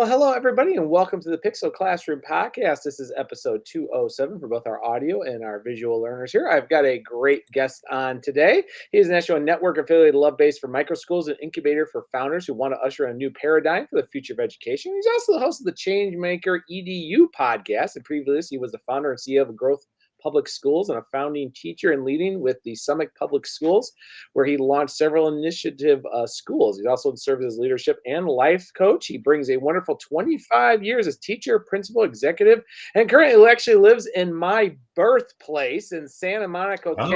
Well, hello, everybody, and welcome to the Pixel Classroom Podcast. This is episode 207 for both our audio and our visual learners here. I've got a great guest on today. He's an SEO Network affiliated love base for microschools and incubator for founders who want to usher in a new paradigm for the future of education. He's also the host of the Changemaker EDU podcast. And previously, he was the founder and CEO of Growth Public Schools and a founding teacher and leading with the Summit Public Schools, where he launched several initiative schools. He also serves as leadership and life coach. He brings a wonderful 25 years as teacher, principal, executive, and currently actually lives in my birthplace in Santa Monica, Oh,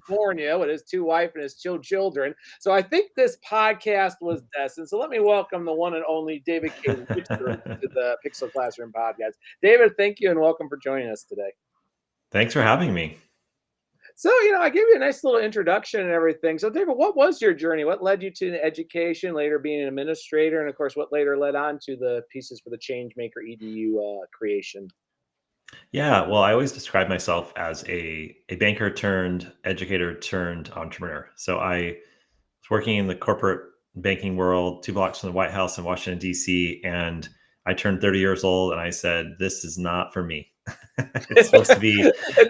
California, with his two wife and his two children. So I think this podcast was destined. So let me welcome the one and only David K. Richards to the Pixel Classroom podcast. David, thank you and welcome for joining us today. thanks for having me. So, I gave you a nice little introduction and everything. So, David, what was your journey? What led you to the education, later being an administrator, and of course, what later led on to the pieces for the Changemaker EDU creation? Yeah, well, I always describe myself as a banker turned educator turned entrepreneur. So I was working in the corporate banking world, 2 blocks from the White House in Washington, D.C., and I turned 30 years old and I said, this is not for me. It's supposed to be,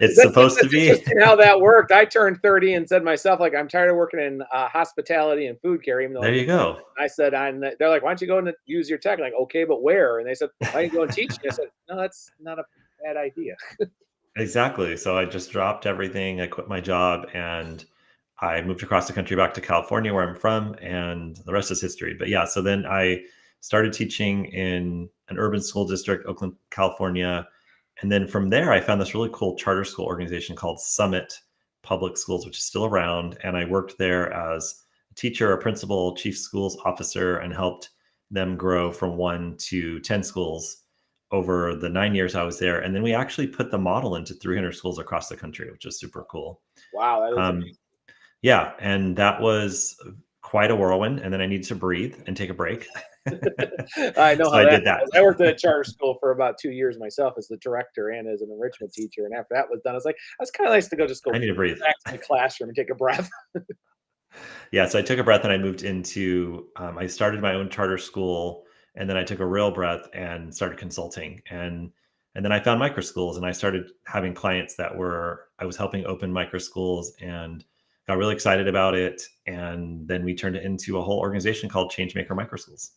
it's supposed to That's be. interesting how that worked. I turned 30 and said myself, like, I'm tired of working in hospitality and food care, even though There you go. I said, they're like, why don't you go and use your tech? I'm like, okay, but where? And they said, why don't you go and teach? And I said, no, that's not a bad idea. Exactly. So I just dropped everything. I quit my job and I moved across the country back to California, where I'm from, and the rest is history. But yeah, so then I started teaching in an urban school district, Oakland, California. And then from there, I found this really cool charter school organization called Summit Public Schools, which is still around. And I worked there as a teacher, a principal, chief schools officer, and helped them grow from 1 to 10 schools over the 9 years I was there. And then we actually put the model into 300 schools across the country, which is super cool. Wow, that is Um, yeah, and that was quite a whirlwind. And then I needed to breathe and take a break. I know So how I that did goes. that. I worked at a charter school for about 2 years myself as the director and as an enrichment teacher. And after that was done, I was like, that's kind of nice to just go I need to breathe. back to the classroom and take a breath. Yeah, so I took a breath and I moved into, I started my own charter school, and then I took a real breath and started consulting. And then I found micro schools and I started having clients I was helping open micro schools and got really excited about it. And then we turned it into a whole organization called Changemaker Micro Schools.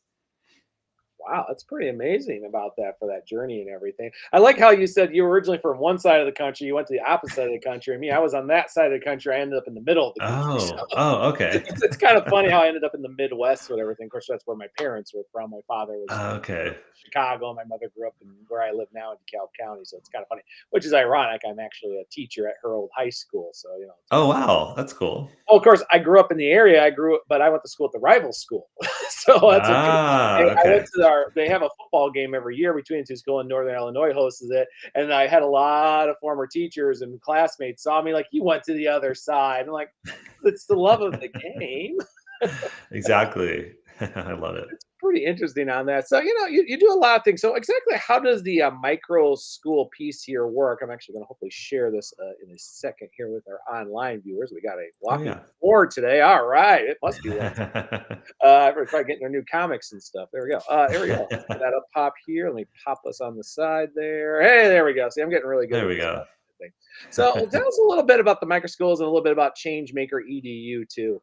Wow, that's pretty amazing about that for that journey and everything. I like how you said you were originally from one side of the country, you went to the opposite side of the country. And me, I was on that side of the country. I ended up in the middle of the country. So Okay. it's kind of funny how I ended up in the Midwest with everything. Of course, that's where my parents were from. My father was from Okay. Chicago. My mother grew up in where I live now in DeKalb County. So it's kind of funny, which is ironic. I'm actually a teacher at her old high school. So, it's Oh, wow. That's cool. well, of course, I grew up in the area. But I went to school at the rival school. So that's okay. I went Okay. to they have a football game every year between the two schools, and Northern Illinois hosts it. And I had a lot of former teachers and classmates saw me like, you went to the other side. I'm like, it's the love of the game. Exactly. I love it. Pretty interesting on that. So, you do a lot of things. So, exactly how does the micro school piece here work? I'm actually going to hopefully share this in a second here with our online viewers. We got a Oh, walking yeah. board today. All right. It must be Wednesday. Everybody's probably getting their new comics and stuff. There we go. Here we go. Let's get that up pop here. Let me pop us on the side there. Hey, there we go. See, I'm getting really good There at we this go. thing. So, tell us a little bit about the micro schools and a little bit about Changemaker EDU too.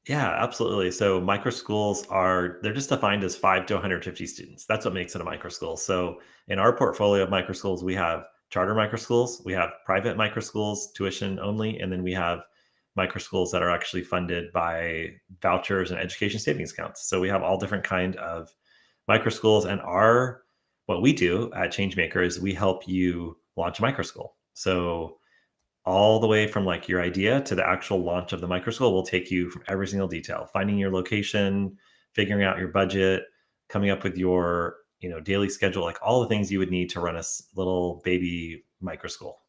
Yeah, absolutely. So micro schools they're just defined as 5 to 150 students. That's what makes it a micro school. So in our portfolio of micro schools, we have charter micro schools, we have private micro schools, tuition only, and then we have micro schools that are actually funded by vouchers and education savings accounts. So we have all different kind of micro schools, and what we do at Changemaker is we help you launch a micro school. So all the way from like your idea to the actual launch of the micro school will take you from every single detail, finding your location, figuring out your budget, coming up with your daily schedule, like all the things you would need to run a little baby micro school.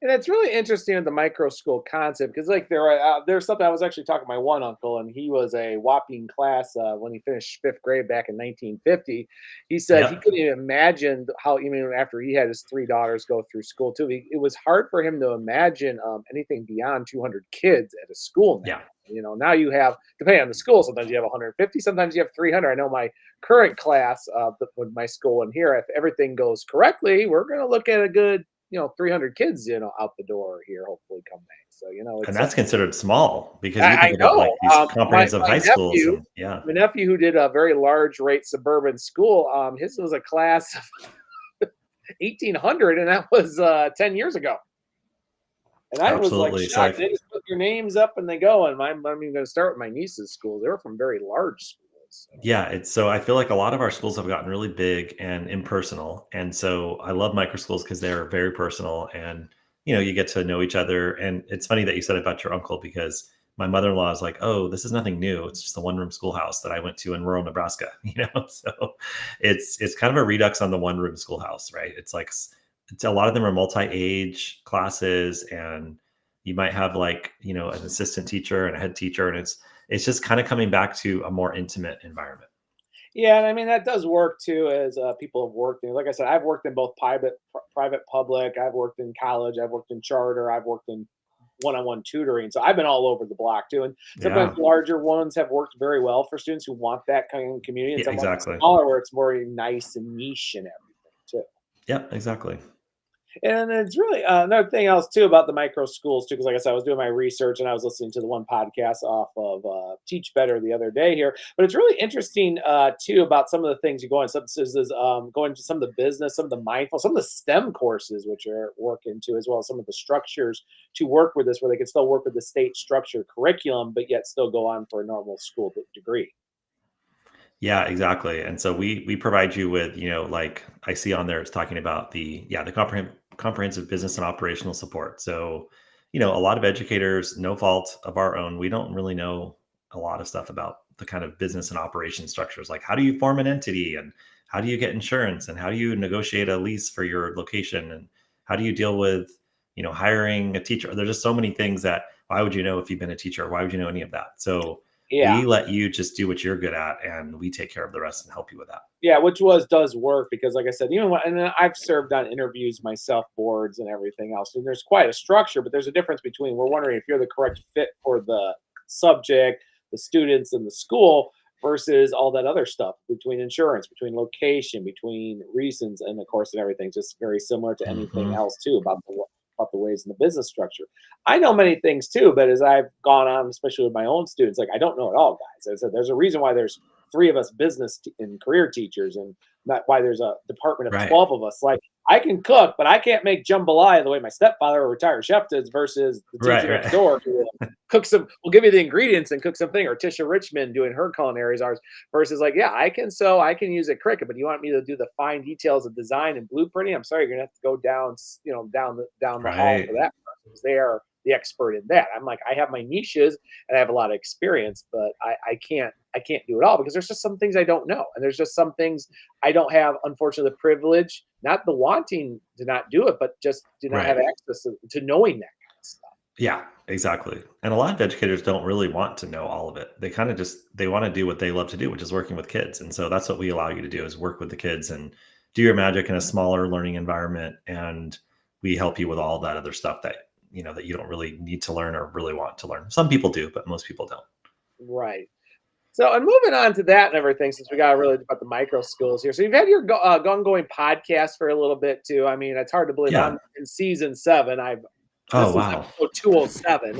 And it's really interesting with the micro school concept because, like, there's something I was actually talking to my one uncle, and he was a whopping class when he finished fifth grade back in 1950. He said he Yep. couldn't even imagine how, even after he had his three daughters go through school too, it was hard for him to imagine anything beyond 200 kids at a school now. Yeah. Now you have, depending on the school, sometimes you have 150, sometimes you have 300. I know my current class with my school in here, if everything goes correctly, we're going to look at a good 300 kids, out the door here, hopefully come May. So, And it's, that's considered small because you I think about like know. these My comprehensive my high schools nephew and yeah. my nephew who did a very large rate suburban school, his was a class of 1,800, and that was 10 years ago. And I was like Absolutely. So shocked. They just put your names up and they go. And I'm even going to start with my niece's school. They were from very large schools. So. yeah, it's so I feel like a lot of our schools have gotten really big and impersonal. And so I love micro schools because they're very personal and you get to know each other. And it's funny that you said about your uncle because my mother-in-law is like, "Oh, this is nothing new. It's just a one-room schoolhouse that I went to in rural Nebraska." So it's kind of a redux on the one-room schoolhouse, right? It's a lot of them are multi-age classes and you might have like, an assistant teacher and a head teacher and it's just kind of coming back to a more intimate environment. Yeah, and I mean that does work too. As people have worked in, like I said, I've worked in both private, public. I've worked in college. I've worked in charter. I've worked in one-on-one tutoring. So I've been all over the block too. And sometimes Yeah. larger ones have worked very well for students who want that kind of community, and Yeah, some exactly. smaller where it's more nice and niche and everything too. Yeah, exactly. And it's really another thing else too about the micro schools too, because like I said, I was doing my research and I was listening to the one podcast off of Teach Better the other day here. But it's really interesting too about some of the things you go on. Some is going to some of the business, some of the mindful, some of the STEM courses which are working to, as well as some of the structures to work with this, where they can still work with the state structure curriculum, but yet still go on for a normal school degree. Yeah, exactly. And so we provide you with, like I see on there, it's talking about the comprehensive business and operational support. So, a lot of educators, no fault of our own, we don't really know a lot of stuff about the kind of business and operation structures. Like how do you form an entity and how do you get insurance and how do you negotiate a lease for your location and how do you deal with, hiring a teacher? There's just so many things that why would you know if you've been a teacher? Why would you know any of that? So Yeah. we let you just do what you're good at, and we take care of the rest and help you with that. Yeah, which does work because, like I said, even when and then I've served on interviews myself, boards and everything else, and there's quite a structure, but there's a difference between we're wondering if you're the correct fit for the subject, the students, and the school versus all that other stuff between insurance, between location, between reasons, and of course, and everything just very similar to anything Mhm. else too about the ways in the business structure. I know many things too, but as I've gone on, especially with my own students, like I don't know it all, guys. As I said, there's a reason why there's three of us and career teachers, and not why there's a department of Right. 12 of us. Like I can cook, but I can't make jambalaya the way my stepfather, a retired chef, does versus the Right, teacher next right. door who will cook some, will give you the ingredients and cook something, or Tisha Richmond doing her culinary ours versus like, yeah, I can sew, I can use a Cricut, but you want me to do the fine details of design and blueprinting? I'm sorry, you're gonna have to go down, down the hall Right. for that person because they are the expert in that. I'm like, I have my niches and I have a lot of experience, but I can't do it all because there's just some things I don't know. And there's just some things I don't have, unfortunately, the privilege, not the wanting to not do it, but just do not have Right. access to knowing that kind of stuff. Yeah, exactly. And a lot of educators don't really want to know all of it. They kind of just they want to do what they love to do, which is working with kids. And so that's what we allow you to do is work with the kids and do your magic in a smaller learning environment. And we help you with all that other stuff that you don't really need to learn or really want to learn. Some people do, but most people don't. Right. So, and moving on to that and everything, since we got really about the micro schools here. So, you've had your ongoing podcast for a little bit too. I mean, it's hard to believe Yeah. I'm in season 7. Oh, This is wow. episode 207.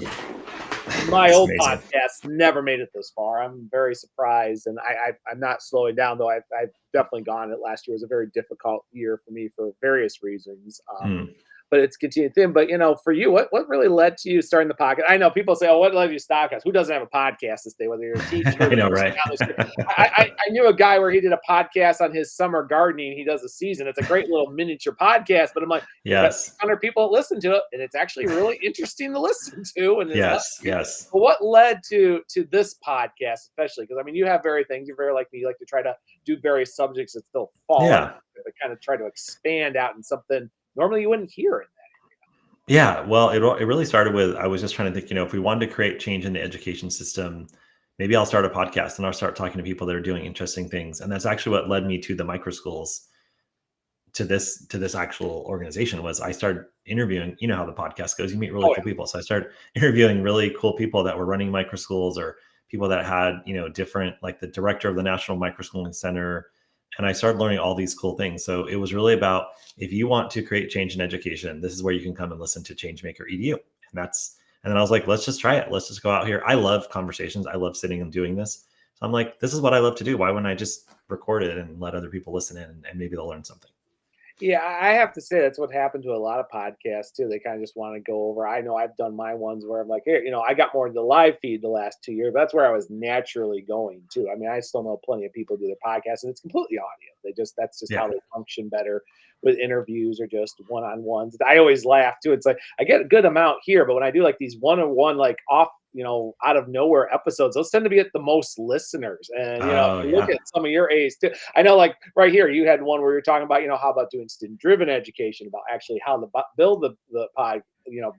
My That's old amazing. podcast never made it this far. I'm very surprised, and I'm not slowing down though. I've definitely gone. It last year was a very difficult year for me for various reasons. Mm. But it's continued thing. But for you, what really led to you starting the podcast? I know people say, "Oh, what led you to start podcast?" Who doesn't have a podcast this day? Whether you're a teacher, I the know, person right? down the street. I knew a guy where he did a podcast on his summer gardening. He does a season. It's a great little miniature podcast. But I'm like, he's got Yes. 600 people that listen to it, and it's actually really interesting to listen to. And there's less Yes. people. Yes. But what led to this podcast, especially because I mean, you have very things. You're very like me. You like to try to do various subjects that still fall under, Yeah. but kind of try to expand out in something normally you wouldn't hear it. Yeah, well, it really started with I was just trying to think, if we wanted to create change in the education system, maybe I'll start a podcast and I'll start talking to people that are doing interesting things. And that's actually what led me to the micro schools, to this actual organization. Was I started interviewing, how the podcast goes, you meet really Oh cool people. So I started interviewing really cool people that were running micro schools, or people that had, different, like the director of the National Microschooling Center. And I started learning all these cool things. So it was really about, if you want to create change in education, this is where you can come and listen to Changemaker EDU. And then I was like, let's just try it. Let's just go out here. I love conversations. I love sitting and doing this. So I'm like, this is what I love to do. Why wouldn't I just record it and let other people listen in, and maybe they'll learn something? Yeah, I have to say that's what happened to a lot of podcasts too. They kind of just want to go over. I know I've done my ones where I'm like, here, I got more into the live feed the last 2 years. But that's where I was naturally going to. I mean, I still know plenty of people do their podcasts, and it's completely audio. That's just how Yeah. they function better with interviews or just one on ones. I always laugh too. It's like I get a good amount here, but when I do like these one on one, like off, out of nowhere episodes, those tend to be at the most listeners. And if Oh, you look yeah. at some of your A's too, I know, like right here, you had one where you're talking about, how about doing student-driven education, about actually how to build the pod,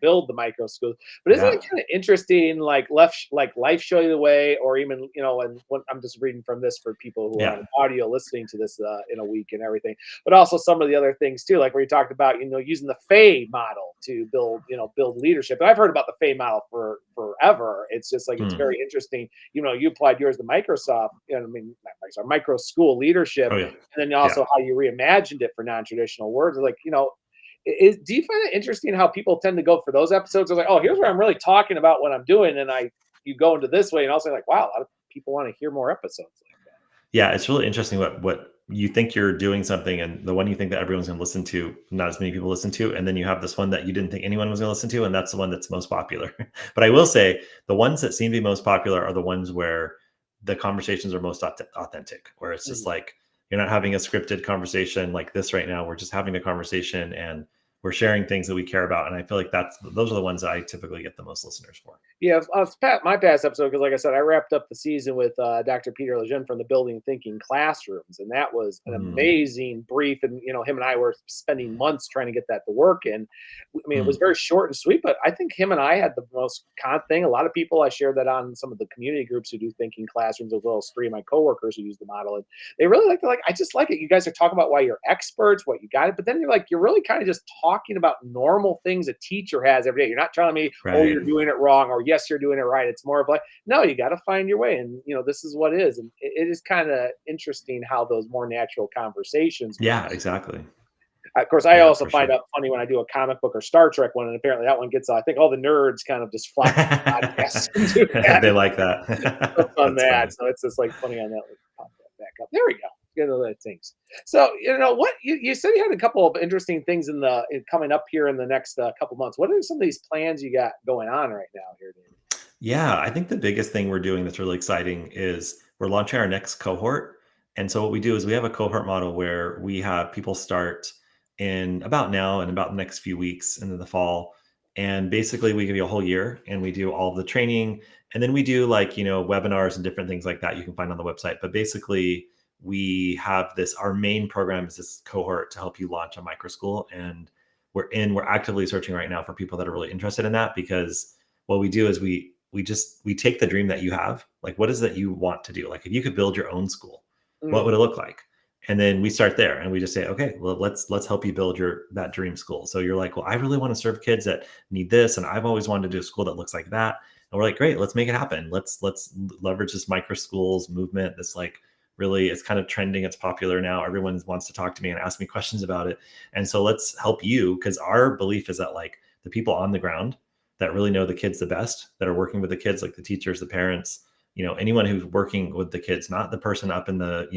build the micro schools. But isn't Yeah. it kind of interesting, like like life show you the way, or even, and what I'm just reading from this for people who are Yeah. on audio listening to this in a week and everything, but also some of the other things too, like where you talked about, using the FAY model to build leadership. And I've heard about the FAY model for forever. It's just like it's Hmm. very interesting. You applied yours to Microsoft, I mean, not Microsoft, micro school leadership, Oh, yeah. and then Yeah. also how you reimagined it for non-traditional words. Like, do you find it interesting how people tend to go for those episodes? Of like, oh, here's where I'm really talking about what I'm doing, and you go into this way, and also like, wow, a lot of people want to hear more episodes like that. Yeah, it's really interesting what you think you're doing something, and the one you think that everyone's gonna listen to, not as many people listen to, and then you have this one that you didn't think anyone was gonna listen to, and that's the one that's most popular. But I will say, the ones that seem to be most popular are the ones where the conversations are most authentic, where it's just Mhm. like, you're not having a scripted conversation like this right now. We're just having a conversation, and we're sharing things that we care about. And I feel like those are the ones that I typically get the most listeners for. Yeah, my past episode, because like I said, I wrapped up the season with Dr. Peter Lejeune from the Building Thinking Classrooms, and that was an Mm, amazing brief. And him and I were spending months trying to get that to work. And I mean, it was mm, very short and sweet, but I think him and I had the most thing. A lot of people, I shared that on some of the community groups who do thinking classrooms, as well as three of my coworkers who use the model, and they really like. They're like, I just like it. You guys are talking about why you're experts, what you got it, but then you're really kind of just talking about normal things a teacher has every day. You're not telling me, oh, right. you're doing it wrong, or yes, you're doing it right. It's more of like, no, you got to find your way, and this is what it is. And it is kind of interesting how those more natural conversations. Yeah, exactly. Of course, I Yeah, also for find sure. out funny when I do a comic book or Star Trek one, and apparently that one gets. I think all the nerds kind of just flock to the podcast and do that. They like Stuff that. on That's that. funny. So it's just like funny on that. Like, pop that back up. There we go. Get all that things. So what you said you had a couple of interesting things coming up here in the next couple months. What are some of these plans you got going on right now here, David? Yeah, I think the biggest thing we're doing that's really exciting is we're launching our next cohort. And so what we do is we have a cohort model where we have people start in about now and about the next few weeks into the fall. And basically we give you a whole year, and we do all the training, and then we do, like, webinars and different things like that you can find on the website. But basically we have our main program is this cohort to help you launch a micro school. And we're actively searching right now for people that are really interested in that, because what we do is we take the dream that you have, like, what is that you want to do? Like, if you could build your own school, what Mm, would it look like? And then we start there, and we just say, okay, well, let's help you build that dream school. So you're like, well, I really want to serve kids that need this, and I've always wanted to do a school that looks like that. And we're like, great, let's make it happen. Let's leverage this micro schools movement. This, like, really, it's kind of trending, it's popular now, everyone wants to talk to me and ask me questions about it. And so let's help you, because our belief is that, like, the people on the ground that really know the kids the best, that are working with the kids, like the teachers, the parents, anyone who's working with the kids, not the person up in the,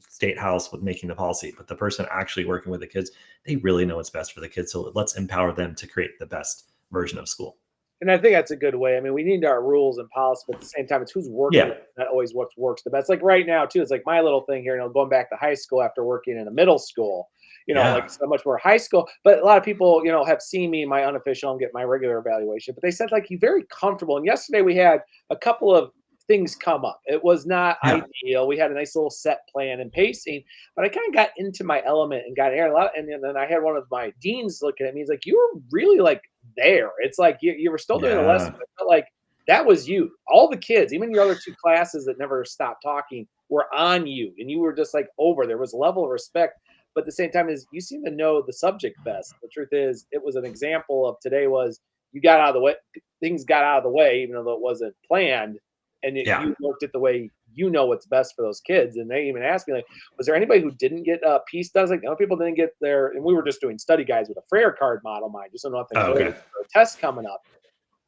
state house with making the policy, but the person actually working with the kids, they really know what's best for the kids. So let's empower them to create the best version of school. and I think that's a good way. I mean, we need our rules and policy, but at the same time, it's who's working. Yeah. With Not always what works the best. Like right now, too, it's like my little thing here. Going back to high school after working in a middle school. Like Yeah. so much more high school. But a lot of people, have seen me my unofficial and get my regular evaluation. But they said like you're very comfortable. And yesterday we had a couple of things come up. It was not Yeah. ideal. We had a nice little set plan and pacing, but I kind of got into my element and got air a lot. And then I had one of my deans looking at me. He's like, "You were really like there. It's like you were still doing the lesson, Yeah. but it felt like that was you. All the kids, even your other two classes that never stopped talking, were on you, and you were just like over. There was a level of respect, but at the same time, is you seem to know the subject best. The truth is, it was an example of today was you got out of the way, things got out of the way, even though it wasn't planned, and Yeah. you worked it the way you know what's best for those kids. And they even asked me like, was there anybody who didn't get peace does? Like, no, people didn't get their, and we were just doing study guides with a Frayer card model, mind you, so nothing Oh, really okay. for a test coming up.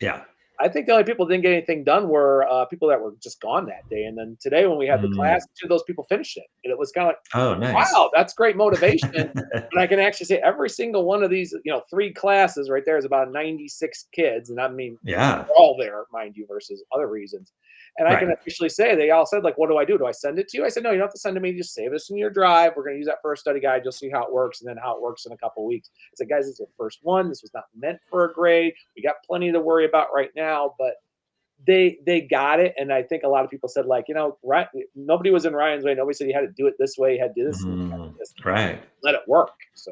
Yeah. I think the only people that didn't get anything done were people that were just gone that day. And then today, when we had the class, Mm. two of those people finished it, and it was kind of Oh, like, nice. wow, that's great motivation. But I can actually say every single one of these, three classes right there is about 96 kids, and I mean, Yeah. they're all there, mind you, versus other reasons. And I can Right. officially say they all said, like, what do I do? Do I send it to you? I said, no, you don't have to send it to me. Just save this in your drive. We're going to use that for a study guide. You'll see how it works and then how it works in a couple of weeks. I said, guys, this is the first one. This was not meant for a grade. We got plenty to worry about right now, but they got it. And I think a lot of people said, like, right, nobody was in Ryan's way. Nobody said you had to do it this way. You had to do this, and you had Mhm. to just Right. let it work. So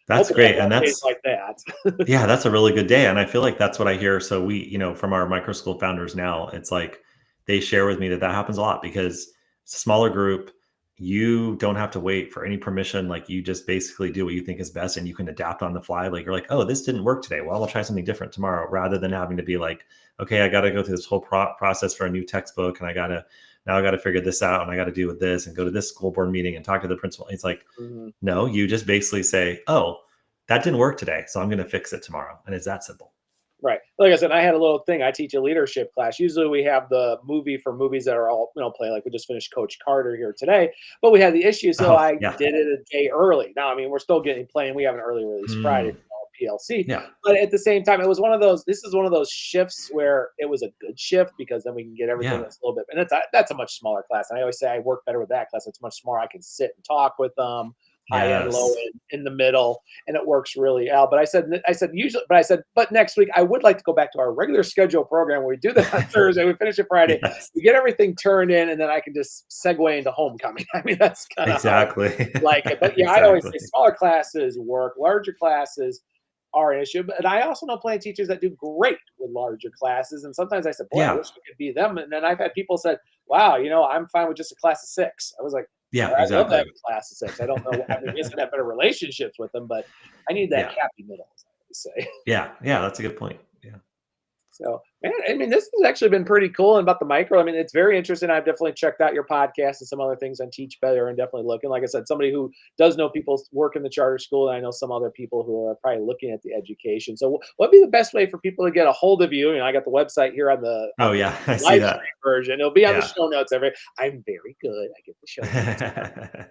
That's hoping to have great, more and days that's like that. yeah, that's a really good day, and I feel like that's what I hear. So we, from our micro school founders now, it's like they share with me that that happens a lot because it's a smaller group. You don't have to wait for any permission. Like you just basically do what you think is best, and you can adapt on the fly. Like you're like, oh, this didn't work today. Well, I'll try something different tomorrow, rather than having to be like, okay, I got to go through this whole process for a new textbook, and I got to figure this out, and I got to do with this, and go to this school board meeting and talk to the principal. It's like, Mhm. no, you just basically say, oh, that didn't work today, so I'm going to fix it tomorrow. And it's that simple. Right. Like I said, I had a little thing. I teach a leadership class. Usually we have the movie for movies that are all, playing. Like we just finished Coach Carter here today, but we had the issue. So Oh, I yeah. did it a day early. Now, I mean, we're still getting playing. We have an early release Friday Mm, for PLC, yeah. but at the same time, it was one of those, this is one of those shifts where it was a good shift because then we can get everything Yeah. that's a little bit, and that's a much smaller class. And I always say I work better with that class. It's much smaller. I can sit and talk with them, high end, low Yes. end, in the middle, and it works really well. But but next week I would like to go back to our regular schedule program where we do that on Thursday, we finish it Friday, Yes. we get everything turned in, and then I can just segue into homecoming. I mean, that's kind of how Exactly. I like it. But yeah, I'd always Exactly. say smaller classes work, larger classes are an issue. But I also know plenty of teachers that do great with larger classes. And sometimes I said, boy, I Yeah. wish I could be them. And then I've had people said, wow, I'm fine with just a class of six. I was like, Yeah, I love exactly. having a class of six. I don't know. I mean, I guess I'd have better relationships with them, but I need that Yeah. happy middle, as I always say. Yeah. Yeah, that's a good point. Yeah. So, man, I mean, this has actually been pretty cool. And about the micro, I mean, it's very interesting. I've definitely checked out your podcast and some other things on Teach Better and definitely looking. Like I said, somebody who does know people work in the charter school, and I know some other people who are probably looking at the education. So, what'd be the best way for people to get a hold of you? I got the website here on the Oh, yeah. I see live that. stream version. It'll be on the Yeah. show notes. I'm very good. I get the show notes.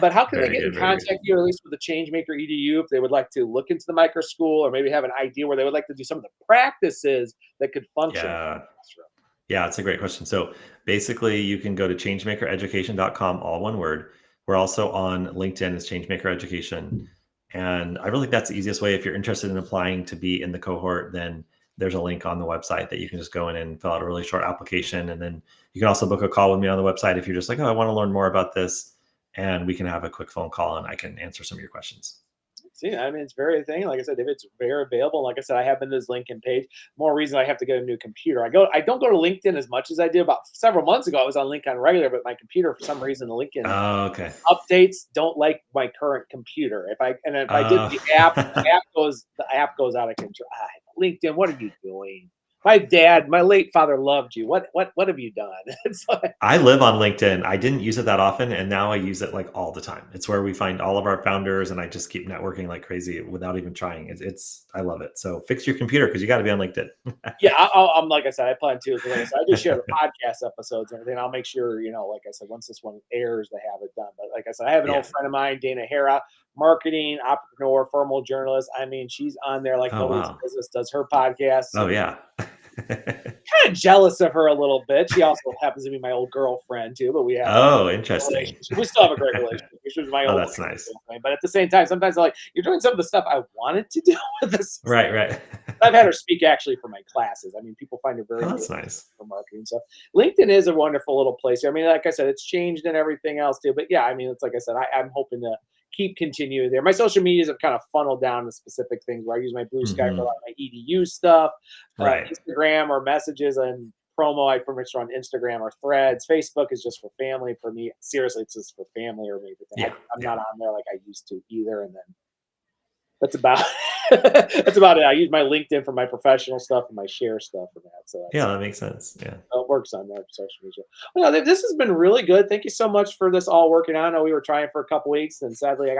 But how can they Very get in good, very good. contact with you, or at least with the Changemaker EDU, if they would like to look into the micro school, or maybe have an idea where they would like to do some of the practices that could function in the Yeah. classroom? Yeah, it's a great question. So basically, you can go to changemakereducation.com, all one word. We're also on LinkedIn as Changemaker Education. And I really think that's the easiest way. If you're interested in applying to be in the cohort, then there's a link on the website that you can just go in and fill out a really short application. And then you can also book a call with me on the website if you're just like, oh, I want to learn more about this. And we can have a quick phone call and I can answer some of your questions. See, I mean, it's very thing. Like I said, if it's very available, like I said, I have been to this LinkedIn page. More reason I have to get a new computer. I don't go to LinkedIn as much as I did about several months ago. I was on LinkedIn regular, but my computer, for some reason, the LinkedIn Oh, okay. updates don't like my current computer. If I did Uh, the app goes out of control. LinkedIn, what are you doing? My late father loved you. What have you done? It's like, I live on LinkedIn. I didn't use it that often, and now I use it like all the time. It's where we find all of our founders, and I just keep networking like crazy without even trying. I love it. So fix your computer because you got to be on LinkedIn. yeah, I'm like I said, I plan to. Like I said, I just share the podcast episodes and everything. I'll make sure, like I said, once this one airs, they have it done. But like I said, I have an Yeah. old friend of mine, Dana Hera, marketing entrepreneur, formal journalist. I mean, she's on there like Oh nobody's wow. business. Does her podcast. Oh So yeah. kind of jealous of her a little bit. She also happens to be my old girlfriend too, but we have a Oh, interesting. relationship. We still have a great relationship. She was my Oh, old that's nice. girlfriend. But at the same time, sometimes I'm like, you're doing some of the stuff I wanted to do with this. Right, right. I've had her speak actually for my classes. I mean, people find her very Oh, motivating that's nice. for marketing stuff. LinkedIn is a wonderful little place. I mean, like I said, it's changed and everything else too. But yeah, I mean, it's like I said, I'm hoping to keep continuing there. My social medias have kind of funneled down to specific things where I use my Blue Sky for a lot of my EDU stuff, Right. Instagram or messages and promo. I pretty much run Instagram or Threads. Facebook is just for family for me. Seriously, it's just for family or maybe. Yeah. I'm Yeah. not on there like I used to either. And then that's about that's about it. I use my LinkedIn for my professional stuff and my share stuff for that. So Yeah, that's that makes sense. Yeah. it works on there for social media. Well, this has been really good. Thank you so much for this all working out. I know we were trying for a couple weeks, and sadly, I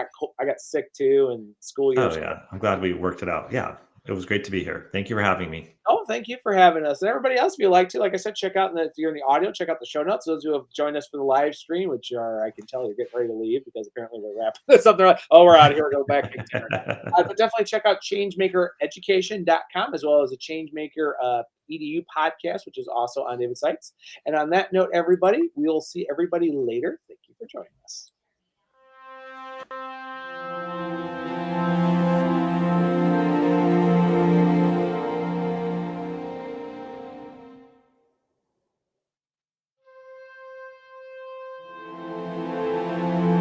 got sick too, and school year. Oh, yeah. I'm glad we worked it out. Yeah. It was great to be here. Thank you for having me. Oh, thank you for having us. And everybody else, if you like to, like I said, check out, if you're in the audio, check out the show notes. Those who have joined us for the live stream, which are, I can tell you're getting ready to leave because apparently we're wrapping this up. They're like, oh, we're out of here. We're going back to dinner. But definitely check out changemakereducation.com as well as the Changemaker EDU podcast, which is also on David's sites. And on that note, everybody, we'll see everybody later. Thank you for joining us.